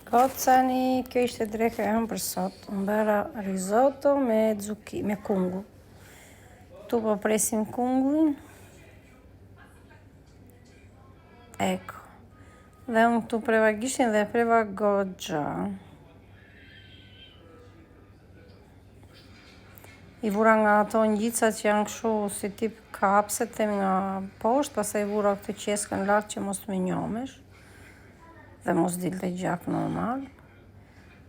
Gocani, kjo ishte dreka e hënë për sot. Mbara risotto me kungull. Tu po presim kungullin. Eko. Dhe unë këtu preva gishtin dhe preva goxha. I vura nga ato ngjicat që janë kështu si tip kapse, themi nga poshtë, pastaj i vura këtë qeskën lart që mos më njomesh. Dhe mos dilte gjak normal.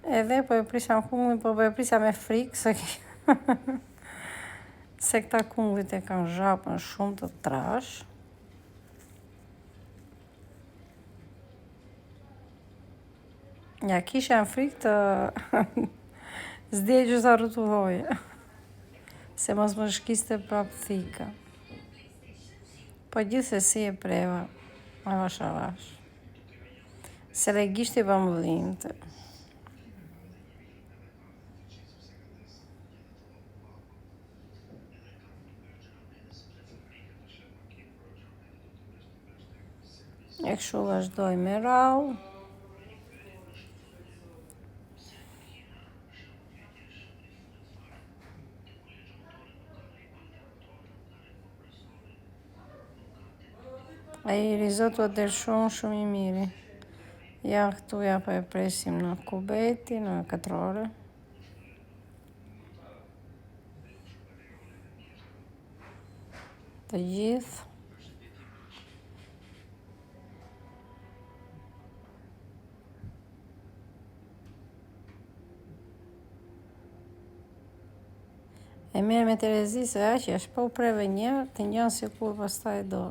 Edhe po e prisja kungullin, po e prisja me frikë, se këta kungullit e kanë zhapën shumë të trash. Ja, kisha në frikë të zdje sa rrotulloje, se mos më shkiste prapë thika. Po gjithsesi e preva, avash. Se le gishti pa më dhinte. E kështu vazhdoj me rau. Ai risotto del shumë i miri. Ja, këtu ja po e presim në kubeti, në katrore. Të gjithë. E merë me Terezi se aqë është po preve një, të njënë si kur pastaj do.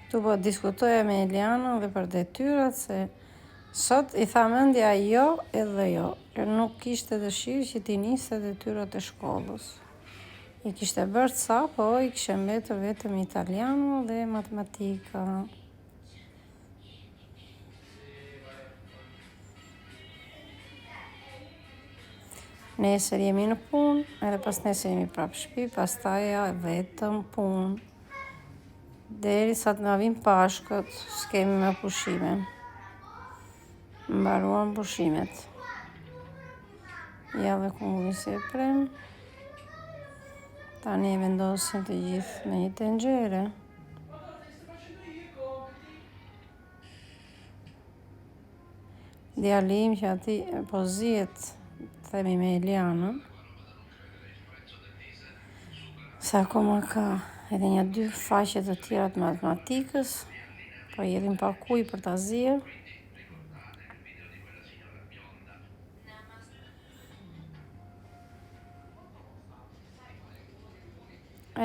Tu po diskutoja me Elianën dhe për detyrat, se sot i tha mendja jo edhe jo, që nuk kishte dëshirë që t'i niste detyrat e shkollës. I kishte bërë ca, po i kishte mbetur vetëm italiano dhe matematika. Nesër jemi në punë, edhe pas nesër jemi prapë shtëpi, pastaj vetëm punë. Deri sa të na vijnë Pashkët, s'kemi më pushime. Mbaruan pushimet. Ja dhe kungullin si e prem. Tani e vendosim të gjithë në një tenxhere. Djalim që ati po zihet, themi me Elianën. Sa akoma ka edhe një 2 faqe të tjera të matematikës, po jedhin pa kuj për ta zirë.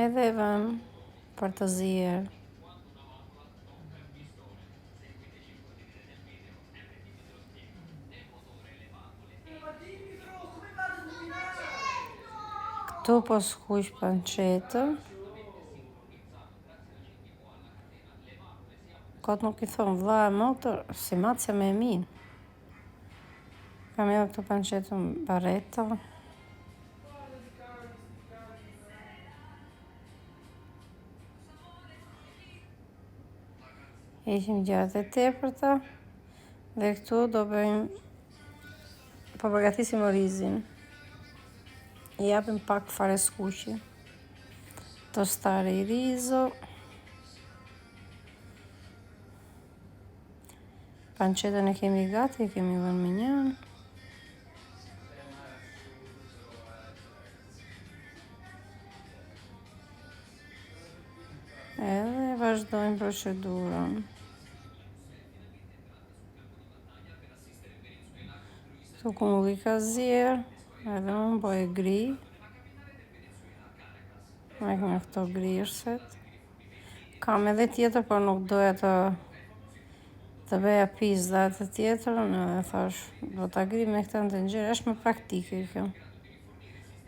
Edhe vëm për të zirë. Këtu po s'kuq pancetën. Kot nuk i thonë vlla e motër, si macja me minë. Kam edhe këtu pancetën barretta. Heqim gjatë e tepërta. Dhe këtu do bëjmë, po përgatisim orizin. I japim pak fare skuqi. Tostare i riso. Pancetën e kemi gati, e kemi vënë me njën. Edhe vazhdojmë procedurën. Tu kungulli ka zirë, edhe unë po e gri. Me këto grishtet. Kam edhe tjetër, por nuk doja të bëja pizza të tjetërën, edhe thash, do t'a gri me këta në tenxhere, është më praktike kjo.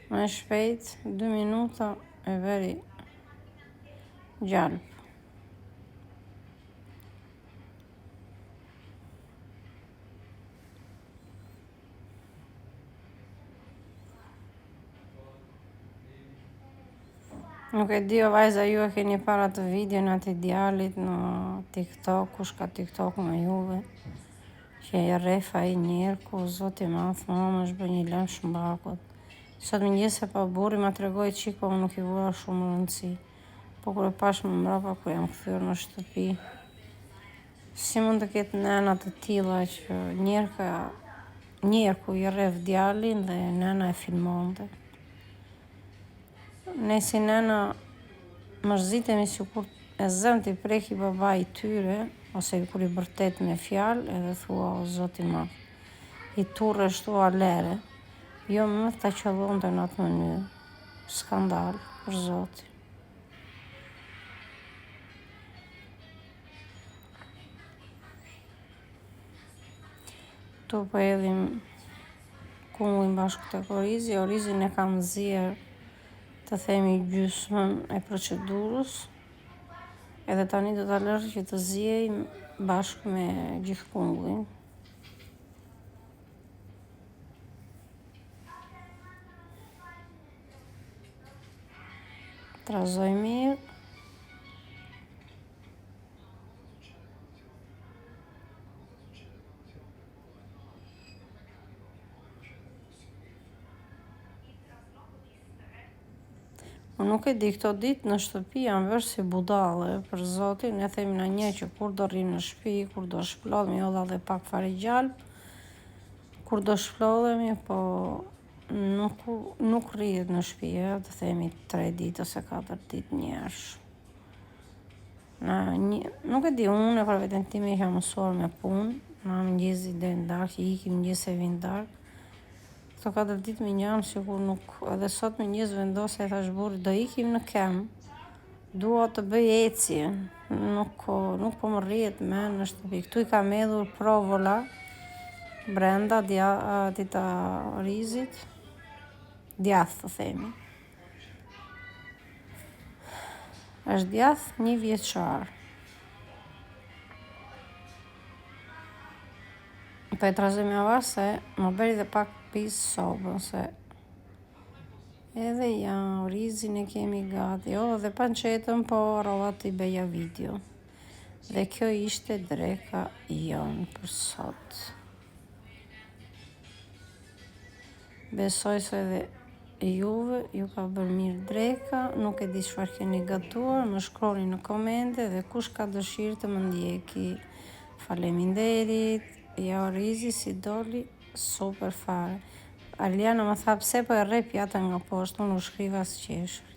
Më shpejt, 2 minuta e veri gjalp. Nuk e di o vajza ju e keni para të videon atë djalit në TikTok, kush ka TikTok në juve, që e refa i njerë, ku zoti math, më është bë një lëm shmbakut. Sot më njëse pa buri ma të regoj qik, po më nuk i vura shumë rëndësi. Po kur e pash më mrapa, kur jam këthyrë në shtëpi, si mund të ketë nëna të tilla që njerë ku i rref djalin dhe nëna e filmonte. Ne si nëna mërzitemi si kur e zëm t'i preki baba i tyre, ose kur i bërtet me fjalë, edhe thua o zoti ma, i turre shtu alere, jo më ta qëllon të në atë mënyrë. Skandal, për zoti. Tu po edhim kungullin bashkë të orizi. Orizin e kam zirë të themi gjysmën e procedurës, edhe tani do t'a lërë që të zjej bashkë me gjithë kungullin. Trazoj mirë. Unë nuk e di, këto ditë në shtëpi janë vërë si budale, për zotin, ne themi në një që kur do rrimë në shtëpi, kur do shplodhemi, olla dhe pak fare gjalp, kur do shplodhemi, po nuk rrihet në shtëpi, të themi 3 ditë ose 4 ditë njerësh. Nuk e di, unë e për vetën time isha mësuar me punë, na mëngjesi dhe ndarë, që ikim mëngjes e vinë darë. Këto 4 ditë më njëmë, sikur nuk, edhe sot mëngjes vendose e thash burri, do ikim në kem, dua të bëj ecje, nuk po më rrihet me në shtëpi. Këtu i kam edhur provola, brenda dita rizit, djath të themi. Është djath 1 vjeçar. Po e trazoj me avas se më bëri dhe pak pisë sobën, se edhe ja, orizin e kemi gati, dhe pancetën, po rollat i beja video. Dhe kjo ishte dreka jonë për sot. Besoj se edhe juve ju ka bërë mirë dreka, nuk e di çfarë keni gatuar, më shkroni në komente dhe kush ka dëshirë të më ndjeki. Faleminderit. Ja, orizi si doli super fare. Aliana më tha pse po e rre pjata nga poshtë, unë u shkriva së qeshur.